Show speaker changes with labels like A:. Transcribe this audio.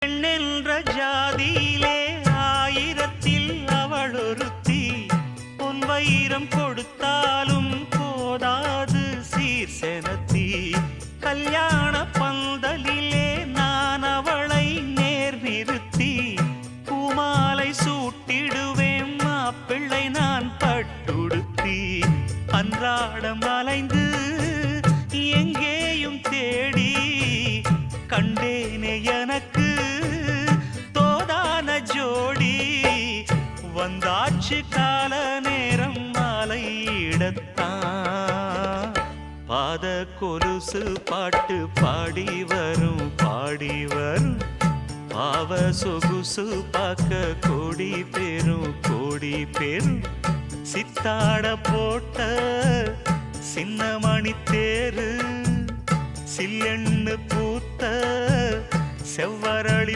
A: பெண்ணென்ற ஜாதியிலே ஆயிரத்தில் அவள் ஒருத்தி. பொன் வைரம் கொடுத்தாலும் போதாது சீர் செனத்தி. கல்யாண பந்தலிலே நான் அவளை நேர் நிறுத்தி. பூமாலை சூட்டிடுவேன் மாப்பிள்ளை நான் பட்டுடுத்தி. அன்றாடம் அலைந்து எங்கேயும் தேடி கண்டேனே எனக்கு தோதான ஜோடி. வந்தாச்சு கால நேரம் மாலையிடத்தான். பாத கொலுசு பாட்டு பாடி வரும் பாடி வரும். பாவ சொகுசு பார்க்க கோடி பேரும். சித்தாட போட்ட சின்ன மணி தேரு. சில்லெண்ணு பூத்த செவ்வரளி